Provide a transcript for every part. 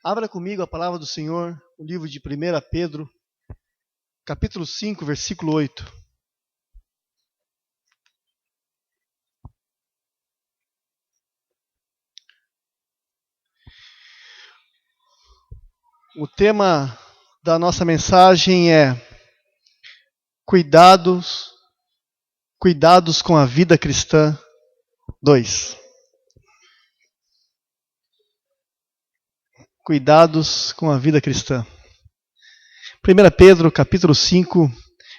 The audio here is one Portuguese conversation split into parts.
Abra comigo a palavra do Senhor, o livro de 1 Pedro, capítulo 5, versículo 8. O tema da nossa mensagem é Cuidados com a vida cristã 2. Cuidados com a vida cristã. 1 Pedro, capítulo 5,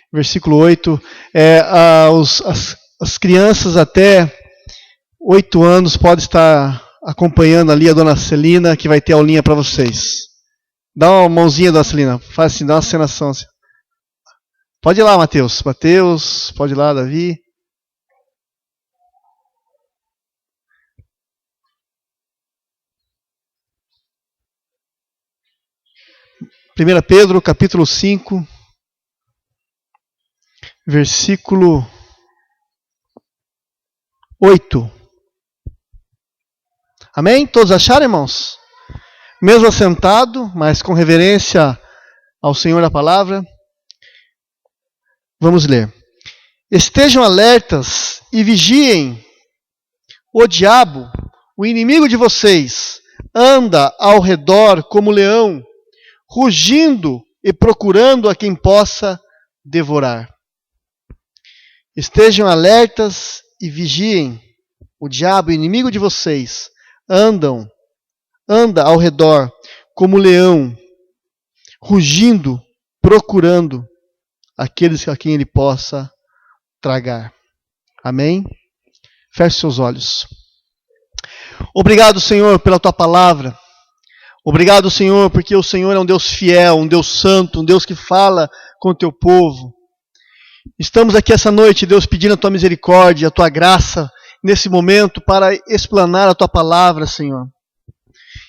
versículo 8. As crianças até 8 anos podem estar acompanhando ali a dona Celina, que vai ter aulinha para vocês. Dá uma mãozinha, dona Celina. Faz assim, dá uma acenação assim. Pode ir lá, Mateus. Pode ir lá, Davi. Primeira Pedro, capítulo 5, versículo 8. Amém? Todos acharam, irmãos? Mesmo assentado, mas com reverência ao Senhor da palavra, vamos ler. Estejam alertas e vigiem. O diabo, o inimigo de vocês, anda ao redor como leão, rugindo e procurando a quem possa devorar. Estejam alertas e vigiem. O diabo, inimigo de vocês, anda ao redor como leão, rugindo, procurando aqueles a quem ele possa tragar. Amém? Feche seus olhos. Obrigado, Senhor, pela tua palavra. Obrigado, Senhor, porque o Senhor é um Deus fiel, um Deus santo, um Deus que fala com o teu povo. Estamos aqui essa noite, Deus, pedindo a tua misericórdia, a tua graça, nesse momento, para explanar a tua palavra, Senhor.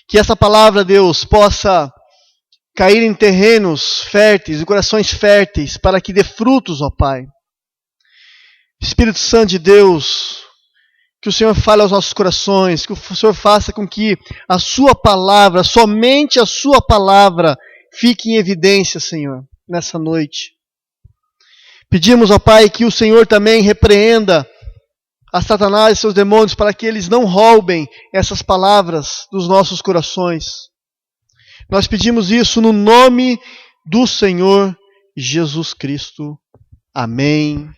Que essa palavra, Deus, possa cair em terrenos férteis, em corações férteis, para que dê frutos, ó Pai. Espírito Santo de Deus, que o Senhor fale aos nossos corações, que o Senhor faça com que a sua palavra, somente a sua palavra, fique em evidência, Senhor, nessa noite. Pedimos, ó Pai, que o Senhor também repreenda a Satanás e seus demônios para que eles não roubem essas palavras dos nossos corações. Nós pedimos isso no nome do Senhor Jesus Cristo. Amém.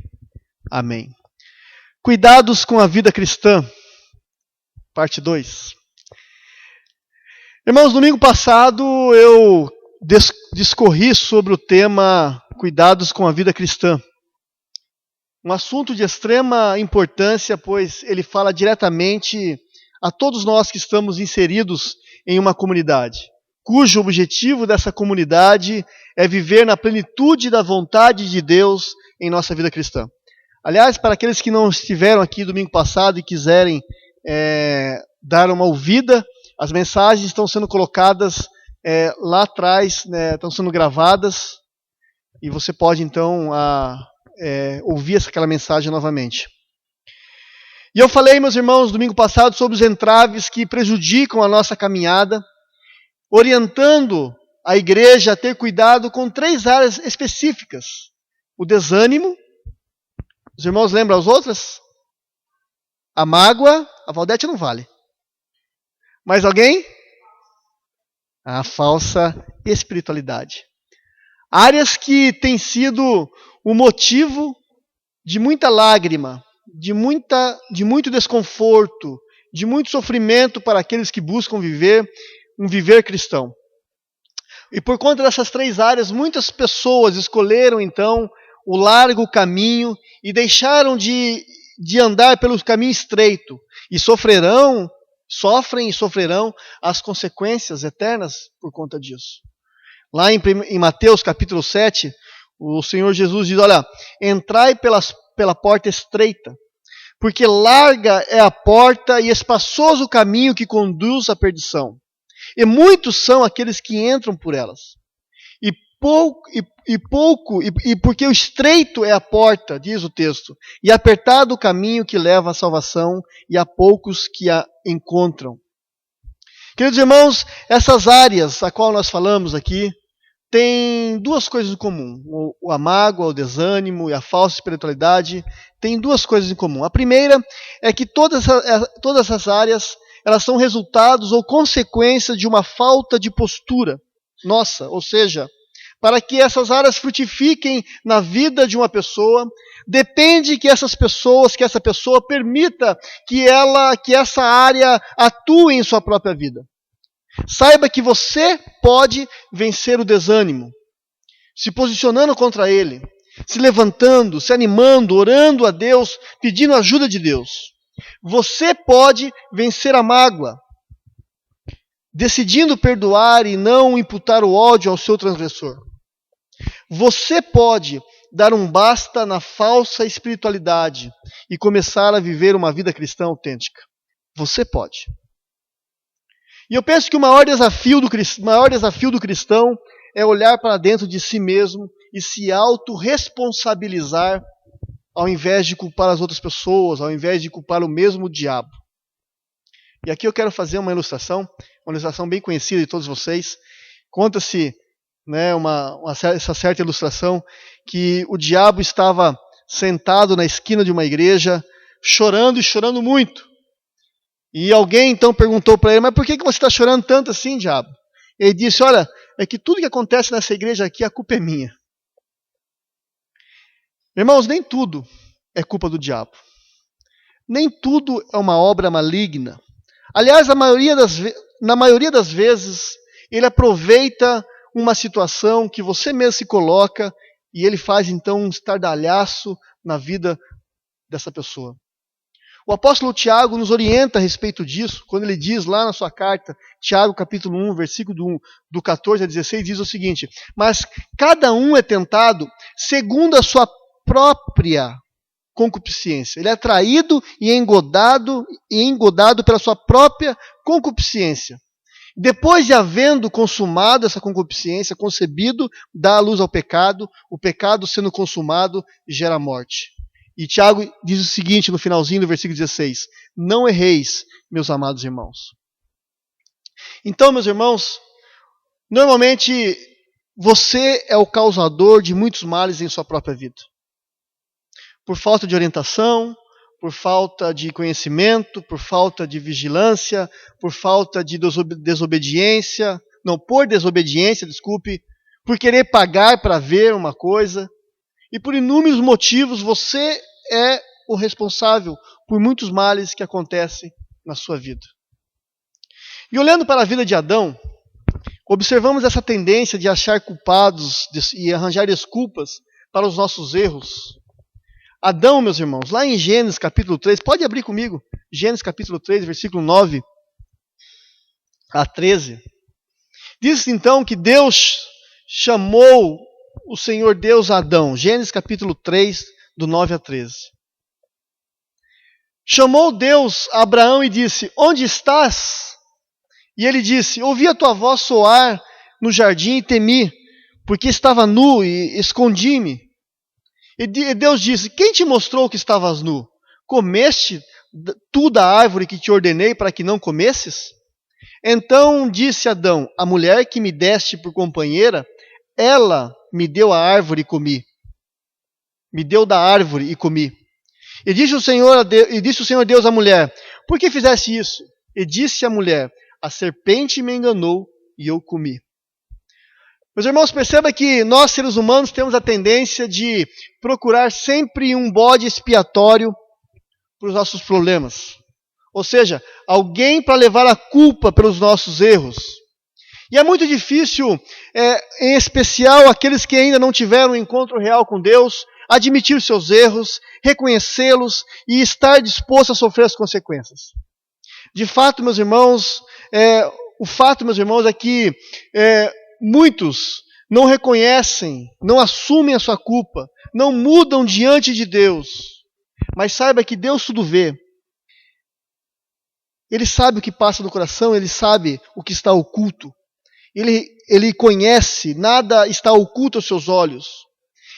Amém. Cuidados com a vida cristã, parte 2. Irmãos, domingo passado eu discorri sobre o tema Cuidados com a vida cristã. Um assunto de extrema importância, pois ele fala diretamente a todos nós que estamos inseridos em uma comunidade, cujo objetivo dessa comunidade é viver na plenitude da vontade de Deus em nossa vida cristã. Aliás, para aqueles que não estiveram aqui domingo passado e quiserem dar uma ouvida, as mensagens estão sendo colocadas lá atrás, estão sendo gravadas, e você pode então ouvir aquela mensagem novamente. E eu falei, meus irmãos, domingo passado, sobre os entraves que prejudicam a nossa caminhada, orientando a igreja a ter cuidado com 3 áreas específicas: o desânimo. Os irmãos lembram as outras? A mágoa, a Valdete não vale. Mais alguém? A falsa espiritualidade. Áreas que têm sido o motivo de muita lágrima, de muito desconforto, de muito sofrimento para aqueles que buscam viver um viver cristão. E por conta dessas 3 áreas, muitas pessoas escolheram então o largo caminho e deixaram de andar pelo caminho estreito e sofrem e sofrerão as consequências eternas por conta disso. Lá em Mateus capítulo 7, o Senhor Jesus diz, olha, entrai pela porta estreita, porque larga é a porta e espaçoso o caminho que conduz à perdição. E muitos são aqueles que entram por elas. E porque o estreito é a porta, diz o texto, e apertado o caminho que leva à salvação, e há poucos que a encontram. Queridos irmãos, essas áreas a qual nós falamos aqui têm duas coisas em comum. A mágoa, o desânimo e a falsa espiritualidade têm duas coisas em comum. A primeira é que todas essas áreas elas são resultados ou consequência de uma falta de postura nossa, ou seja, para que essas áreas frutifiquem na vida de uma pessoa, depende que essa pessoa permita que essa área atue em sua própria vida. Saiba que você pode vencer o desânimo, se posicionando contra ele, se levantando, se animando, orando a Deus, pedindo ajuda de Deus. Você pode vencer a mágoa, decidindo perdoar e não imputar o ódio ao seu transgressor. Você pode dar um basta na falsa espiritualidade e começar a viver uma vida cristã autêntica. Você pode. E eu penso que o maior desafio do cristão é olhar para dentro de si mesmo e se autorresponsabilizar ao invés de culpar as outras pessoas, ao invés de culpar o mesmo diabo. E aqui eu quero fazer uma ilustração bem conhecida de todos vocês. Conta-se, né, essa certa ilustração que o diabo estava sentado na esquina de uma igreja, chorando e chorando muito. E alguém então perguntou para ele, mas por que você está chorando tanto assim, diabo? Ele disse, olha, é que tudo que acontece nessa igreja aqui, a culpa é minha. Irmãos, nem tudo é culpa do diabo. Nem tudo é uma obra maligna. Aliás, na maioria das vezes, ele aproveita uma situação que você mesmo se coloca e ele faz então um estardalhaço na vida dessa pessoa. O apóstolo Tiago nos orienta a respeito disso, quando ele diz lá na sua carta, Tiago capítulo 1, versículo 1, do 14 a 16, diz o seguinte, mas cada um é tentado segundo a sua própria concupiscência. Ele é atraído e engodado pela sua própria concupiscência. Depois de havendo consumado essa concupiscência, concebido, dá a luz ao pecado, o pecado sendo consumado gera morte. E Tiago diz o seguinte no finalzinho do versículo 16, não erreis, meus amados irmãos. Então, meus irmãos, normalmente você é o causador de muitos males em sua própria vida. Por falta de orientação, por falta de conhecimento, por falta de vigilância, por falta de desobediência, por querer pagar para ver uma coisa. E por inúmeros motivos você é o responsável por muitos males que acontecem na sua vida. E olhando para a vida de Adão, observamos essa tendência de achar culpados e arranjar desculpas para os nossos erros. Adão, meus irmãos, lá em Gênesis capítulo 3, pode abrir comigo, Gênesis capítulo 3, versículo 9 a 13. Diz então que Deus chamou o Senhor Deus a Adão, Gênesis capítulo 3, do 9 a 13. Chamou Deus a Abraão e disse, onde estás? E ele disse, ouvi a tua voz soar no jardim e temi, porque estava nu e escondi-me. E Deus disse, quem te mostrou que estavas nu? Comeste tu da árvore que te ordenei para que não comesses? Então disse Adão, a mulher que me deste por companheira, ela me deu a árvore e comi. Me deu da árvore e comi. E disse o Senhor Deus à mulher, por que fizeste isso? E disse a mulher, a serpente me enganou e eu comi. Meus irmãos, perceba que nós, seres humanos, temos a tendência de procurar sempre um bode expiatório para os nossos problemas. Ou seja, alguém para levar a culpa pelos nossos erros. E é muito difícil, em especial aqueles que ainda não tiveram um encontro real com Deus, admitir seus erros, reconhecê-los e estar disposto a sofrer as consequências. De fato, meus irmãos, é que muitos não reconhecem, não assumem a sua culpa, não mudam diante de Deus. Mas saiba que Deus tudo vê. Ele sabe o que passa no coração, Ele sabe o que está oculto. Ele conhece, nada está oculto aos seus olhos.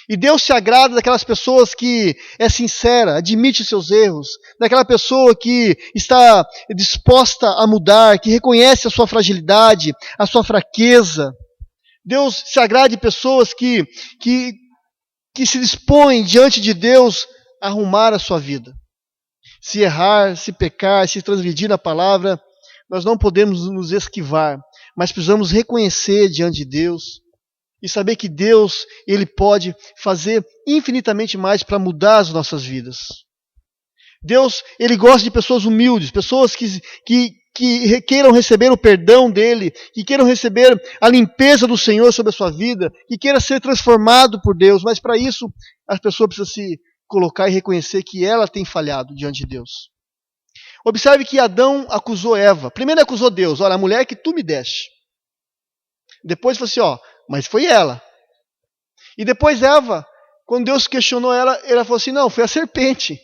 E Deus se agrada daquelas pessoas que é sincera, admite os seus erros, daquela pessoa que está disposta a mudar, que reconhece a sua fragilidade, a sua fraqueza. Deus se agrada de pessoas que se dispõem diante de Deus a arrumar a sua vida. Se errar, se pecar, se transgredir na palavra, nós não podemos nos esquivar, mas precisamos reconhecer diante de Deus e saber que Deus, Ele pode fazer infinitamente mais para mudar as nossas vidas. Deus, Ele gosta de pessoas humildes, pessoas que queiram receber o perdão dEle, que queiram receber a limpeza do Senhor sobre a sua vida, que queiram ser transformado por Deus, mas para isso as pessoas precisam se colocar e reconhecer que ela tem falhado diante de Deus. Observe que Adão acusou Eva. Primeiro acusou Deus, olha, a mulher que tu me deste. Depois falou assim, mas foi ela. E depois Eva, quando Deus questionou ela falou assim, não, foi a serpente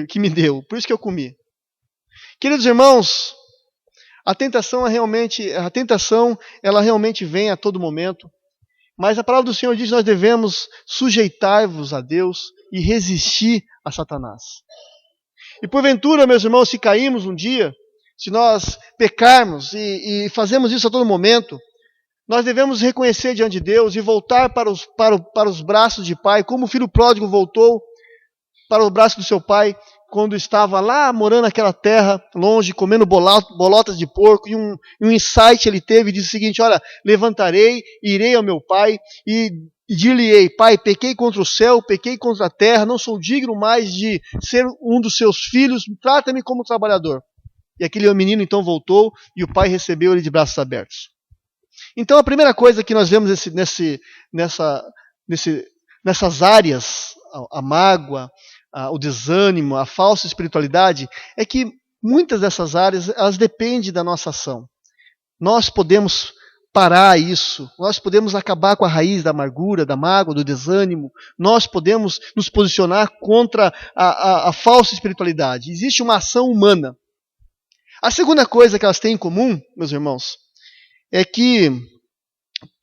que me deu, por isso que eu comi. Queridos irmãos, a tentação ela realmente vem a todo momento, mas a palavra do Senhor diz que nós devemos sujeitar-vos a Deus e resistir a Satanás. E porventura, meus irmãos, se caímos um dia, se nós pecarmos e fazemos isso a todo momento, nós devemos reconhecer diante de Deus e voltar para os braços de pai, como o filho pródigo voltou para o braço do seu pai, quando estava lá morando naquela terra, longe, comendo bolotas de porco, e um insight ele teve, e disse o seguinte, olha, levantarei, irei ao meu pai, e dir-lhe-ei, pai, pequei contra o céu, pequei contra a terra, não sou digno mais de ser um dos seus filhos, trata-me como trabalhador. E aquele menino então voltou, e o pai recebeu ele de braços abertos. Então a primeira coisa que nós vemos nessas áreas, a mágoa, o desânimo, a falsa espiritualidade, é que muitas dessas áreas, elas dependem da nossa ação. Nós podemos parar isso, nós podemos acabar com a raiz da amargura, da mágoa, do desânimo, nós podemos nos posicionar contra a falsa espiritualidade. Existe uma ação humana. A segunda coisa que elas têm em comum, meus irmãos, é que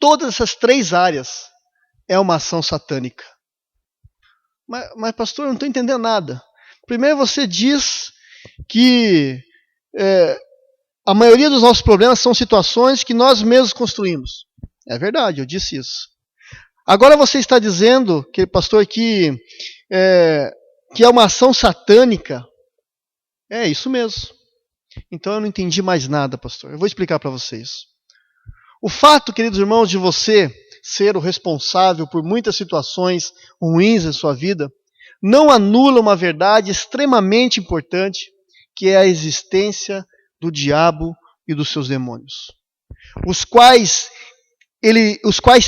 todas essas três áreas é uma ação satânica. Mas pastor, eu não estou entendendo nada. Primeiro você diz que a maioria dos nossos problemas são situações que nós mesmos construímos. É verdade, eu disse isso. Agora você está dizendo, pastor, que é uma ação satânica. É isso mesmo. Então eu não entendi mais nada, pastor. Eu vou explicar para vocês. O fato, queridos irmãos, de você ser o responsável por muitas situações ruins em sua vida, não anula uma verdade extremamente importante, que é a existência do diabo e dos seus demônios, os quais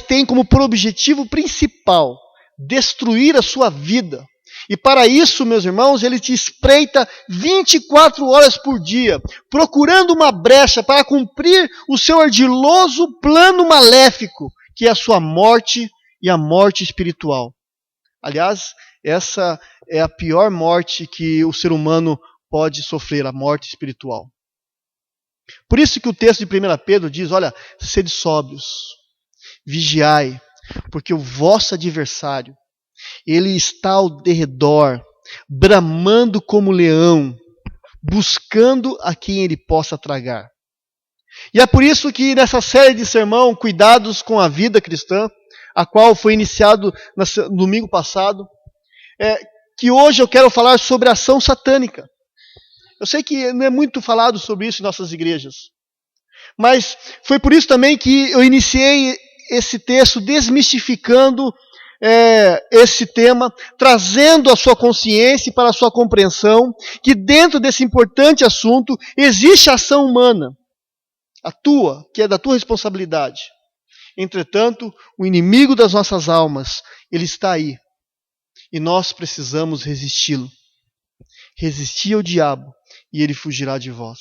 têm como por objetivo principal destruir a sua vida. E para isso, meus irmãos, ele te espreita 24 horas por dia, procurando uma brecha para cumprir o seu ardiloso plano maléfico, que é a sua morte e a morte espiritual. Aliás, essa é a pior morte que o ser humano pode sofrer, a morte espiritual. Por isso que o texto de 1 Pedro diz, olha, sede sóbrios, vigiai, porque o vosso adversário, ele está ao derredor, bramando como leão, buscando a quem ele possa tragar. E é por isso que nessa série de sermão, Cuidados com a Vida Cristã, a qual foi iniciado no domingo passado, que hoje eu quero falar sobre a ação satânica. Eu sei que não é muito falado sobre isso em nossas igrejas, mas foi por isso também que eu iniciei esse texto desmistificando esse tema, trazendo a sua consciência para a sua compreensão, que dentro desse importante assunto existe ação humana, a tua, que é da tua responsabilidade. Entretanto, o inimigo das nossas almas, ele está aí, e nós precisamos resisti-lo. Resistir ao diabo, e ele fugirá de vós.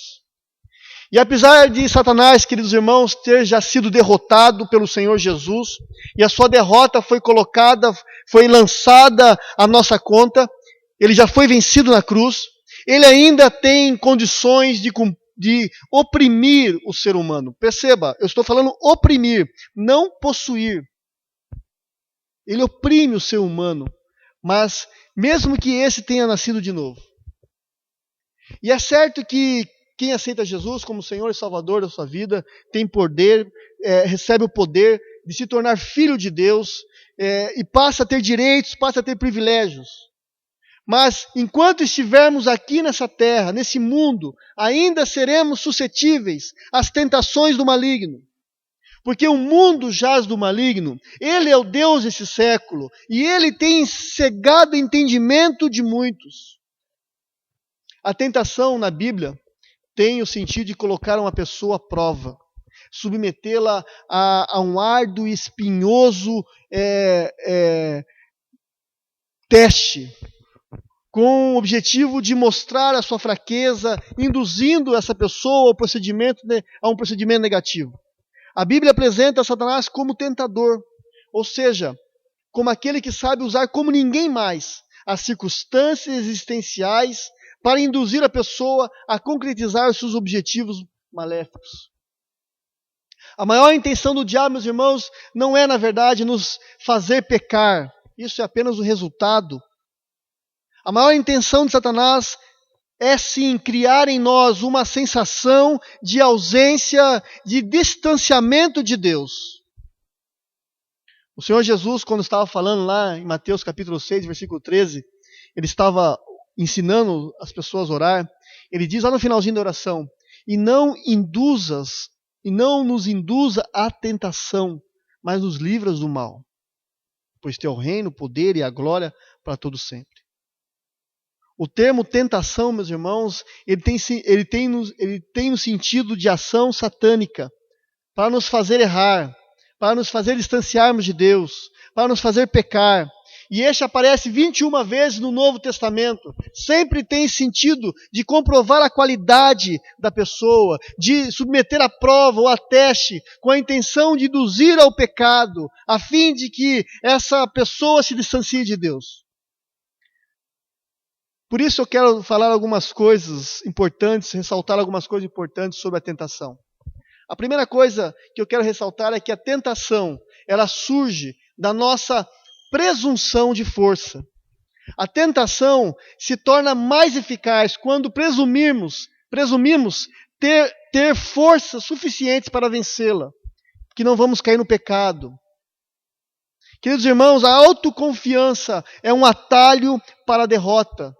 E apesar de Satanás, queridos irmãos, ter já sido derrotado pelo Senhor Jesus, e a sua derrota foi lançada à nossa conta, ele já foi vencido na cruz, ele ainda tem condições de oprimir o ser humano. Perceba, eu estou falando oprimir, não possuir. Ele oprime o ser humano, mas mesmo que esse tenha nascido de novo. E é certo que quem aceita Jesus como Senhor e Salvador da sua vida tem poder, recebe o poder de se tornar filho de Deus e passa a ter direitos, passa a ter privilégios. Mas enquanto estivermos aqui nessa terra, nesse mundo, ainda seremos suscetíveis às tentações do maligno. Porque o mundo jaz do maligno, ele é o Deus desse século, e ele tem cegado o entendimento de muitos. A tentação na Bíblia tem o sentido de colocar uma pessoa à prova, submetê-la a um árduo e espinhoso teste, com o objetivo de mostrar a sua fraqueza, induzindo essa pessoa a um procedimento negativo. A Bíblia apresenta Satanás como tentador, ou seja, como aquele que sabe usar como ninguém mais as circunstâncias existenciais para induzir a pessoa a concretizar os seus objetivos maléficos. A maior intenção do diabo, meus irmãos, não é, na verdade, nos fazer pecar. Isso é apenas o resultado. A maior intenção de Satanás é sim criar em nós uma sensação de ausência, de distanciamento de Deus. O Senhor Jesus, quando estava falando lá em Mateus capítulo 6, versículo 13, ele estava ensinando as pessoas a orar. Ele diz lá no finalzinho da oração: e não nos induza à tentação, mas nos livras do mal. Pois teu reino, o poder e a glória para todo sempre. O termo tentação, meus irmãos, ele tem um sentido de ação satânica, para nos fazer errar, para nos fazer distanciarmos de Deus, para nos fazer pecar. E este aparece 21 vezes no Novo Testamento. Sempre tem sentido de comprovar a qualidade da pessoa, de submeter à prova ou a teste, com a intenção de induzir ao pecado, a fim de que essa pessoa se distancie de Deus. Por isso eu quero falar algumas coisas importantes, ressaltar algumas coisas importantes sobre a tentação. A primeira coisa que eu quero ressaltar é que a tentação, ela surge da nossa presunção de força. A tentação se torna mais eficaz quando presumimos ter forças suficientes para vencê-la, que não vamos cair no pecado. Queridos irmãos, a autoconfiança é um atalho para a derrota.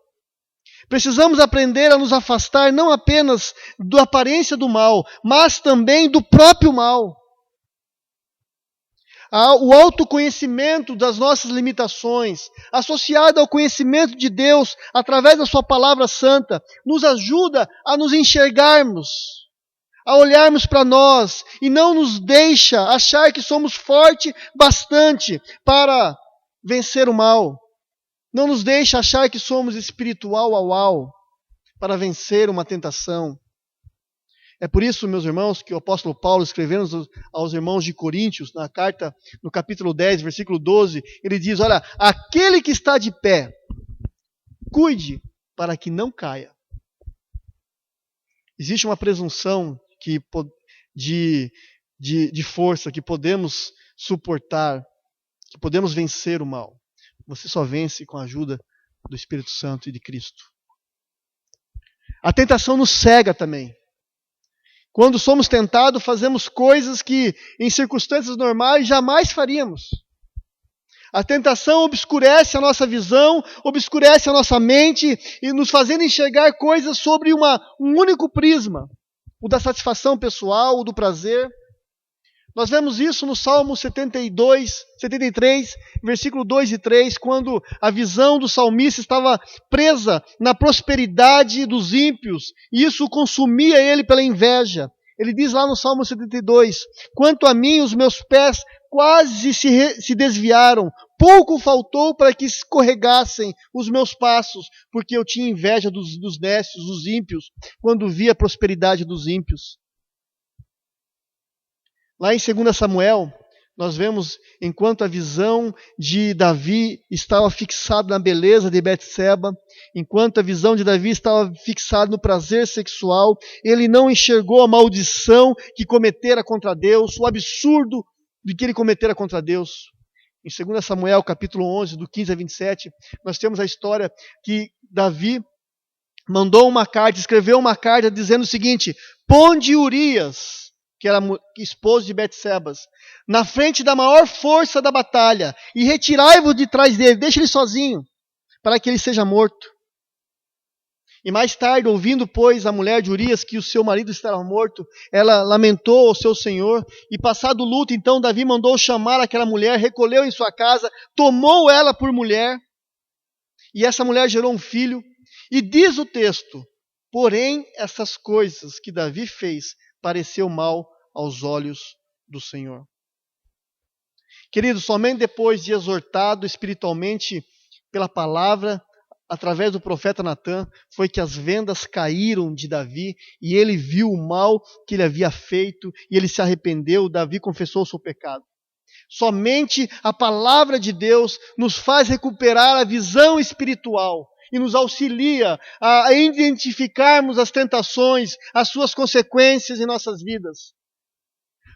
Precisamos aprender a nos afastar não apenas da aparência do mal, mas também do próprio mal. O autoconhecimento das nossas limitações, associado ao conhecimento de Deus através da sua palavra santa, nos ajuda a nos enxergarmos, a olharmos para nós e não nos deixa achar que somos fortes bastante para vencer o mal. Não nos deixa achar que somos espiritual para vencer uma tentação. É por isso, meus irmãos, que o apóstolo Paulo, escrevendo aos irmãos de Coríntios, na carta, no capítulo 10, versículo 12, ele diz: olha, aquele que está de pé, cuide para que não caia. Existe uma presunção de força que podemos suportar, que podemos vencer o mal. Você só vence com a ajuda do Espírito Santo e de Cristo. A tentação nos cega também. Quando somos tentados, fazemos coisas que, em circunstâncias normais, jamais faríamos. A tentação obscurece a nossa visão, obscurece a nossa mente, e nos fazendo enxergar coisas sobre um único prisma, o da satisfação pessoal, o do prazer. Nós vemos isso no Salmo 73, versículo 2 e 3, quando a visão do salmista estava presa na prosperidade dos ímpios, e isso consumia ele pela inveja. Ele diz lá no Salmo 72, quanto a mim, os meus pés quase se desviaram, pouco faltou para que escorregassem os meus passos, porque eu tinha inveja dos nécios, dos ímpios, quando via a prosperidade dos ímpios. Lá em 2 Samuel, nós vemos, enquanto a visão de Davi estava fixada na beleza de Betseba, enquanto a visão de Davi estava fixada no prazer sexual, ele não enxergou a maldição que cometera contra Deus, o absurdo de que ele cometera contra Deus. Em 2 Samuel, capítulo 11, do 15 a 27, nós temos a história que Davi mandou uma carta, escreveu uma carta dizendo o seguinte: ponde Urias, que era esposo de Betsebas, na frente da maior força da batalha, e retirai-vos de trás dele, deixe ele sozinho, para que ele seja morto. E mais tarde, ouvindo, pois, a mulher de Urias que o seu marido estava morto, ela lamentou ao seu senhor, e passado o luto, então Davi mandou chamar aquela mulher, recolheu em sua casa, tomou ela por mulher, e essa mulher gerou um filho, e diz o texto: porém, essas coisas que Davi fez pareceu mal aos olhos do Senhor. Querido, somente depois de exortado espiritualmente pela palavra, através do profeta Natã, foi que as vendas caíram de Davi e ele viu o mal que ele havia feito e ele se arrependeu. Davi confessou o seu pecado. Somente a palavra de Deus nos faz recuperar a visão espiritual e nos auxilia a identificarmos as tentações, as suas consequências em nossas vidas.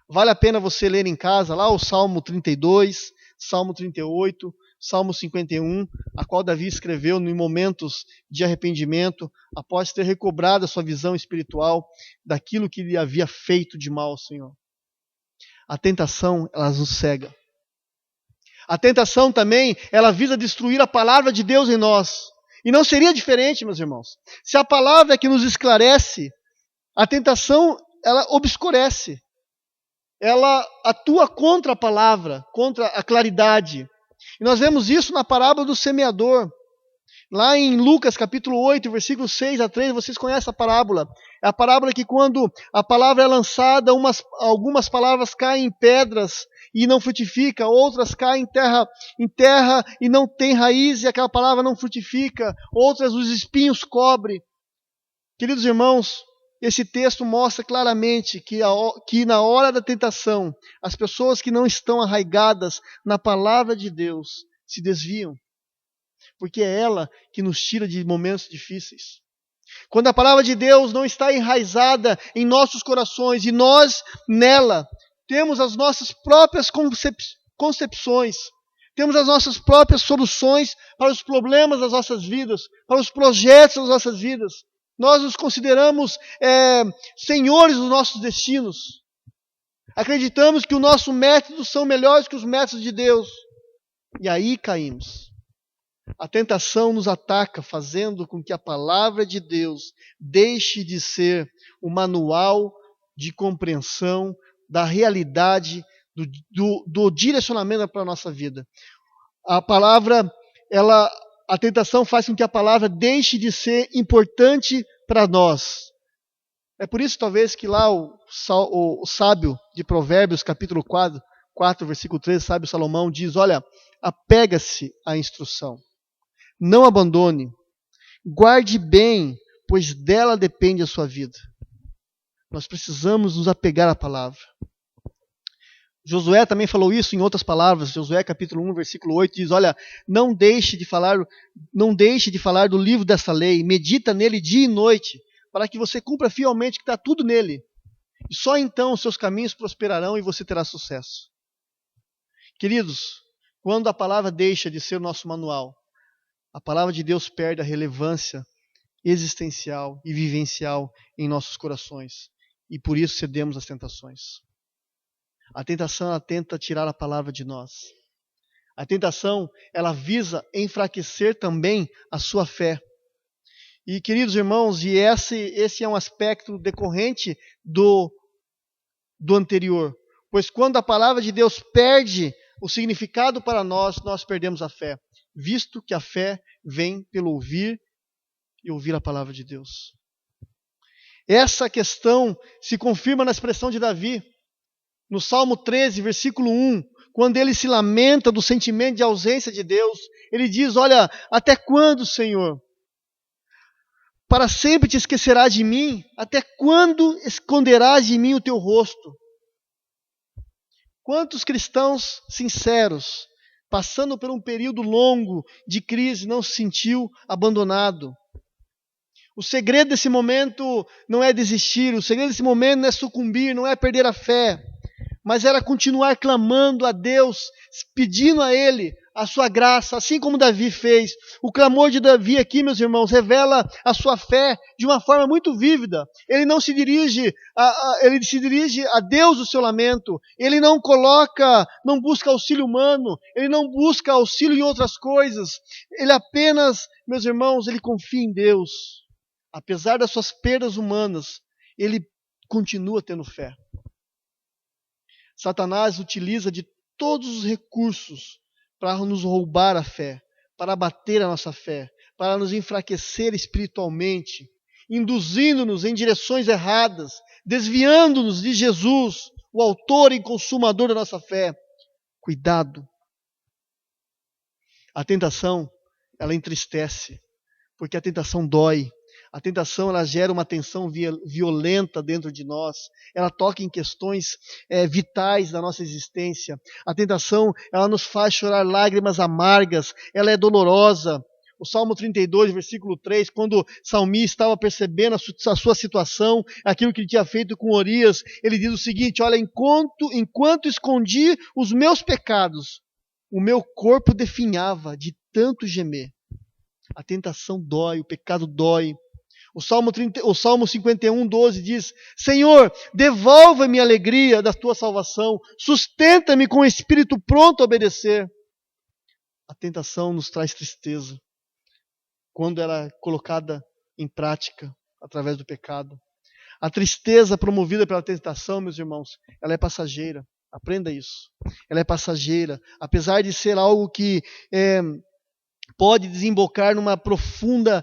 Vale a pena você ler em casa lá o Salmo 32, Salmo 38, Salmo 51, a qual Davi escreveu em momentos de arrependimento, após ter recobrado a sua visão espiritual daquilo que ele havia feito de mal ao Senhor. A tentação, ela nos cega. A tentação também, ela visa destruir a palavra de Deus em nós. E não seria diferente, meus irmãos. Se a palavra é que nos esclarece, a tentação, ela obscurece. Ela atua contra a palavra, contra a claridade. E nós vemos isso na parábola do semeador. Lá em Lucas capítulo 8, versículos 6 a 13, vocês conhecem a parábola. É a parábola que quando a palavra é lançada, algumas palavras caem em pedras e não frutifica, outras caem em terra e não tem raiz e aquela palavra não frutifica, outras os espinhos cobrem. Queridos irmãos, esse texto mostra claramente que na hora da tentação, as pessoas que não estão arraigadas na palavra de Deus se desviam. Porque é ela que nos tira de momentos difíceis. Quando a palavra de Deus não está enraizada em nossos corações e nós, nela, temos as nossas próprias concepções, temos as nossas próprias soluções para os problemas das nossas vidas, para os projetos das nossas vidas. Nós nos consideramos senhores dos nossos destinos. Acreditamos que os nossos métodos são melhores que os métodos de Deus. E aí caímos. A tentação nos ataca, fazendo com que a palavra de Deus deixe de ser o manual de compreensão da realidade, do direcionamento para a nossa vida. A tentação faz com que a palavra deixe de ser importante para nós. É por isso, talvez, que lá o sábio de Provérbios, capítulo 4, versículo 13, sábio Salomão, diz: olha, apega-se à instrução. Não abandone, guarde bem, pois dela depende a sua vida. Nós precisamos nos apegar à palavra. Josué também falou isso em outras palavras. Josué capítulo 1, versículo 8 diz: olha, não deixe de falar do livro dessa lei, medita nele dia e noite, para que você cumpra fielmente que está tudo nele. E só então os seus caminhos prosperarão e você terá sucesso. Queridos, quando a palavra deixa de ser o nosso manual, a palavra de Deus perde a relevância existencial e vivencial em nossos corações. E por isso cedemos às tentações. A tentação, ela tenta tirar a palavra de nós. A tentação, ela visa enfraquecer também a sua fé. E, queridos irmãos, esse é um aspecto decorrente do anterior. Pois quando a palavra de Deus perde o significado para nós, nós perdemos a fé. Visto que a fé vem pelo ouvir e ouvir a palavra de Deus. Essa questão se confirma na expressão de Davi, no Salmo 13, versículo 1, quando ele se lamenta do sentimento de ausência de Deus, ele diz: olha, até quando, Senhor? Para sempre te esquecerás de mim? Até quando esconderás de mim o teu rosto? Quantos cristãos sinceros, passando por um período longo de crise, não se sentiu abandonado? O segredo desse momento não é desistir, o segredo desse momento não é sucumbir, não é perder a fé, mas era continuar clamando a Deus, pedindo a Ele a sua graça, assim como Davi fez. O clamor de Davi aqui, meus irmãos, revela a sua fé de uma forma muito vívida. Ele não se dirige ele se dirige a Deus o seu lamento. Ele não busca auxílio humano, ele não busca auxílio em outras coisas. Ele apenas, meus irmãos, ele confia em Deus. Apesar das suas perdas humanas, ele continua tendo fé. Satanás utiliza de todos os recursos para nos roubar a fé, para abater a nossa fé, para nos enfraquecer espiritualmente, induzindo-nos em direções erradas, desviando-nos de Jesus, o autor e consumador da nossa fé. Cuidado. A tentação, ela entristece, porque a tentação dói. A tentação, ela gera uma tensão violenta dentro de nós. Ela toca em questões vitais da nossa existência. A tentação, ela nos faz chorar lágrimas amargas. Ela é dolorosa. O Salmo 32, versículo 3, quando o salmista estava percebendo a sua situação, aquilo que ele tinha feito com Urias, ele diz o seguinte: olha, enquanto escondi os meus pecados, o meu corpo definhava de tanto gemer. A tentação dói, o pecado dói. O Salmo 51, 12 diz: Senhor, devolva-me a alegria da tua salvação, sustenta-me com o espírito pronto a obedecer. A tentação nos traz tristeza quando ela é colocada em prática através do pecado. A tristeza promovida pela tentação, meus irmãos, ela é passageira. Aprenda isso. Ela é passageira, apesar de ser algo que pode desembocar numa profunda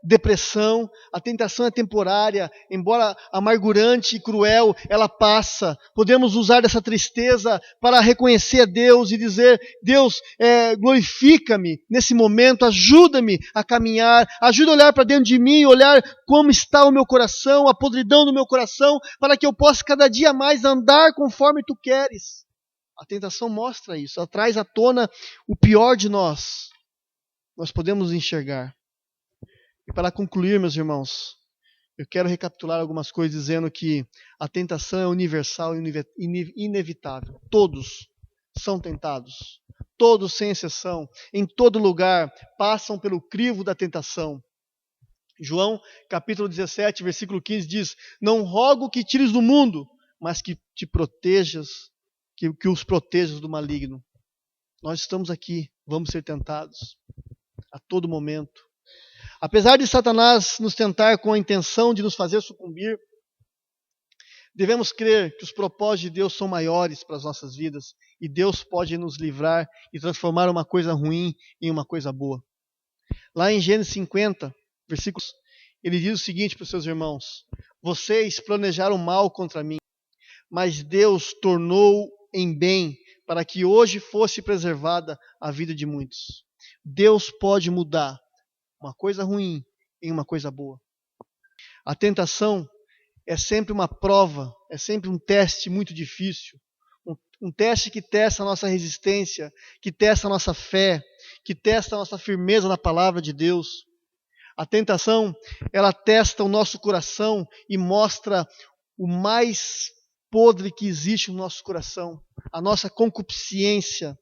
depressão. A tentação é temporária, embora amargurante e cruel, ela passa. Podemos usar dessa tristeza para reconhecer a Deus e dizer: Deus, glorifica-me nesse momento, ajuda-me a caminhar, ajuda a olhar para dentro de mim, olhar como está o meu coração, a podridão do meu coração, para que eu possa cada dia mais andar conforme Tu queres. A tentação mostra isso, ela traz à tona o pior de nós. Nós podemos enxergar. E para concluir, meus irmãos, eu quero recapitular algumas coisas dizendo que a tentação é universal e inevitável. Todos são tentados. Todos, sem exceção, em todo lugar, passam pelo crivo da tentação. João, capítulo 17, versículo 15 diz: Não rogo que tires do mundo, mas que te protejas, que os protejas do maligno. Nós estamos aqui, vamos ser tentados a todo momento. Apesar de Satanás nos tentar com a intenção de nos fazer sucumbir, devemos crer que os propósitos de Deus são maiores para as nossas vidas e Deus pode nos livrar e transformar uma coisa ruim em uma coisa boa. Lá em Gênesis 50, versículos, ele diz o seguinte para os seus irmãos: Vocês planejaram mal contra mim, mas Deus tornou em bem, para que hoje fosse preservada a vida de muitos. Deus pode mudar uma coisa ruim em uma coisa boa. A tentação é sempre uma prova, é sempre um teste muito difícil. Um teste que testa a nossa resistência, que testa a nossa fé, que testa a nossa firmeza na palavra de Deus. A tentação, ela testa o nosso coração e mostra o mais podre que existe no nosso coração, a nossa concupiscência.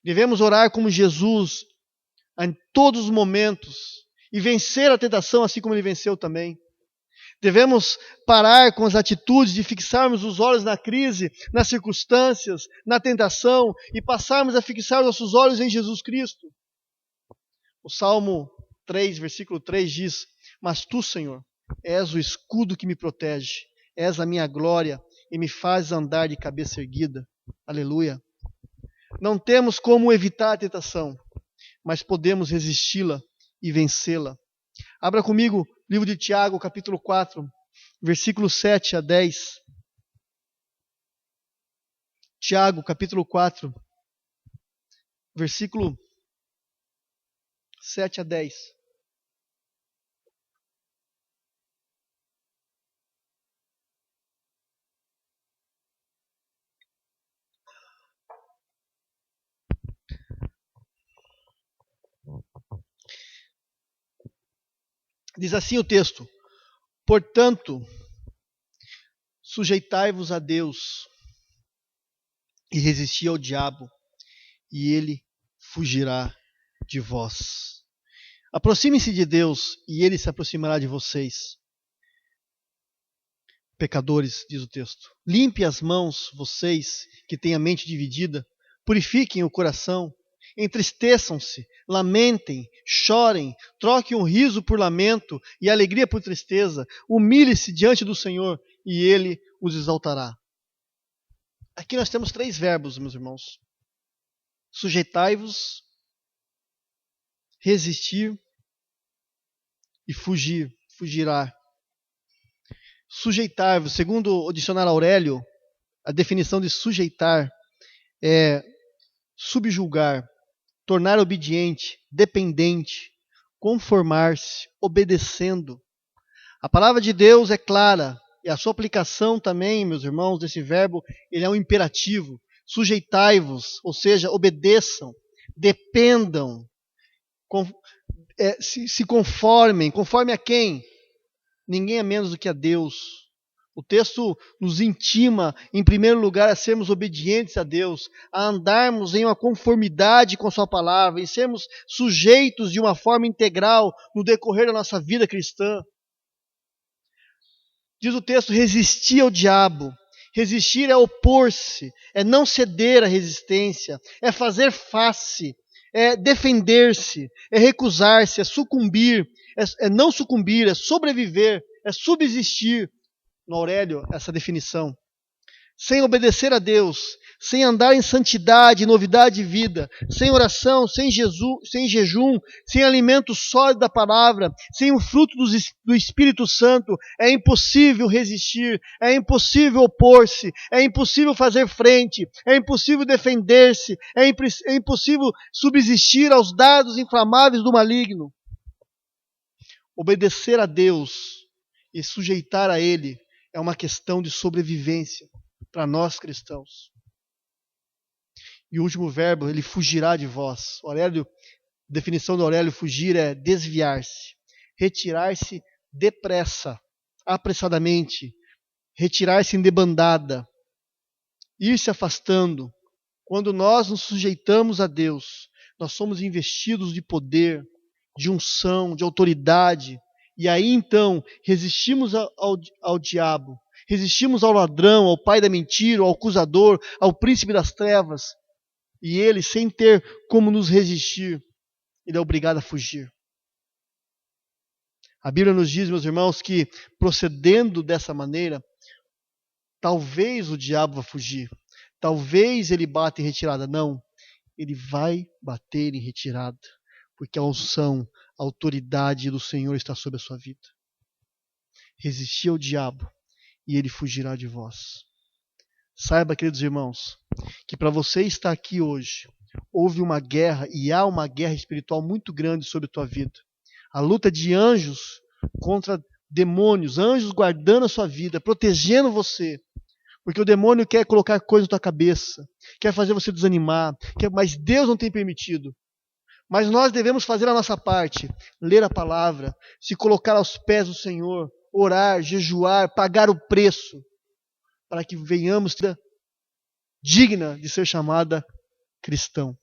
Devemos orar como Jesus em todos os momentos e vencer a tentação assim como ele venceu também. Devemos parar com as atitudes de fixarmos os olhos na crise, nas circunstâncias, na tentação e passarmos a fixar nossos olhos em Jesus Cristo. O Salmo 3, versículo 3 diz: Mas Tu, Senhor, és o escudo que me protege. És a minha glória e me faz andar de cabeça erguida. Aleluia. Não temos como evitar a tentação, mas podemos resisti-la e vencê-la. Abra comigo o livro de Tiago, capítulo 4, versículo 7 a 10. Tiago, capítulo 4, versículo 7 a 10. Diz assim o texto: Portanto, Sujeitai-vos a Deus e resisti ao diabo, e ele fugirá de vós. Aproxime-se de Deus, e ele se aproximará de vocês. Pecadores, diz o texto. Limpe as mãos, vocês que têm a mente dividida. Purifiquem o coração. Entristeçam-se, lamentem, chorem, troquem o riso por lamento e a alegria por tristeza. Humilhe-se diante do Senhor e Ele os exaltará. Aqui nós temos 3 verbos, meus irmãos. Sujeitai-vos, resistir e fugir, fugirá. Sujeitar-vos, segundo o dicionário Aurélio, a definição de sujeitar é subjugar, tornar obediente, dependente, conformar-se, obedecendo. A palavra de Deus é clara, e a sua aplicação também, meus irmãos, desse verbo, ele é um imperativo. Sujeitai-vos, ou seja, obedeçam, dependam, se conformem. Conforme a quem? Ninguém é menos do que a Deus. O texto nos intima, em primeiro lugar, a sermos obedientes a Deus, a andarmos em uma conformidade com sua palavra, em sermos sujeitos de uma forma integral no decorrer da nossa vida cristã. Diz o texto, resistir ao diabo. Resistir é opor-se, é não ceder à resistência, é fazer face, é defender-se, é recusar-se, é sucumbir, é não sucumbir, é sobreviver, é subsistir. No Aurélio, essa definição. Sem obedecer a Deus, sem andar em santidade e novidade de vida, sem oração, sem jejum, sem alimento sólido da palavra, sem o fruto do Espírito Santo, é impossível resistir, é impossível opor-se, é impossível fazer frente, é impossível defender-se, é impossível subsistir aos dardos inflamáveis do maligno. Obedecer a Deus e sujeitar a Ele é uma questão de sobrevivência para nós cristãos. E o último verbo, ele fugirá de vós. Aurélio, definição do Aurélio, fugir é desviar-se, retirar-se depressa, apressadamente, retirar-se em debandada, ir se afastando. Quando nós nos sujeitamos a Deus, nós somos investidos de poder, de unção, de autoridade. E aí então resistimos ao diabo, resistimos ao ladrão, ao pai da mentira, ao acusador, ao príncipe das trevas. E ele, sem ter como nos resistir, ele é obrigado a fugir. A Bíblia nos diz, meus irmãos, que procedendo dessa maneira, talvez o diabo vá fugir, talvez ele bata em retirada. Não, ele vai bater em retirada, porque a unção, a autoridade do Senhor está sobre a sua vida. Resistir ao diabo e ele fugirá de vós. Saiba, queridos irmãos, que para você estar aqui hoje, houve uma guerra e há uma guerra espiritual muito grande sobre a tua vida. A luta de anjos contra demônios, anjos guardando a sua vida, protegendo você. Porque o demônio quer colocar coisas na tua cabeça, quer fazer você desanimar, mas Deus não tem permitido. Mas nós devemos fazer a nossa parte, ler a palavra, se colocar aos pés do Senhor, orar, jejuar, pagar o preço, para que venhamos ter digna de ser chamada cristão,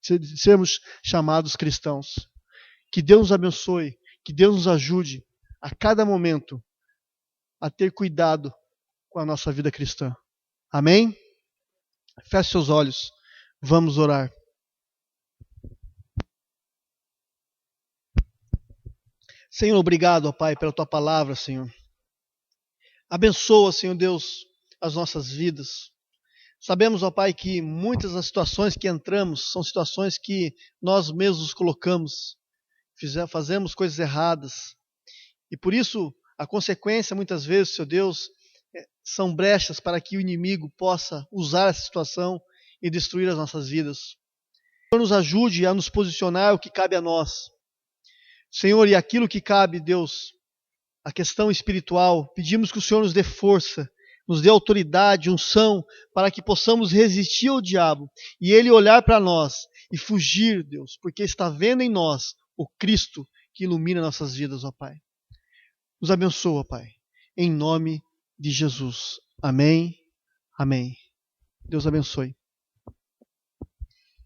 de sermos chamados cristãos. Que Deus nos abençoe, que Deus nos ajude a cada momento a ter cuidado com a nossa vida cristã. Amém? Feche seus olhos, vamos orar. Senhor, obrigado, ó Pai, pela Tua palavra, Senhor. Abençoa, Senhor Deus, as nossas vidas. Sabemos, ó Pai, que muitas das situações que entramos são situações que nós mesmos nos colocamos, fazemos coisas erradas. E por isso, a consequência, muitas vezes, Senhor Deus, são brechas para que o inimigo possa usar essa situação e destruir as nossas vidas. Senhor, nos ajude a nos posicionar o que cabe a nós. Senhor, e aquilo que cabe, Deus, a questão espiritual, pedimos que o Senhor nos dê força, nos dê autoridade, unção, para que possamos resistir ao diabo e ele olhar para nós e fugir, Deus, porque está vendo em nós o Cristo que ilumina nossas vidas, ó Pai. Nos abençoa, Pai, em nome de Jesus. Amém. Amém. Deus abençoe.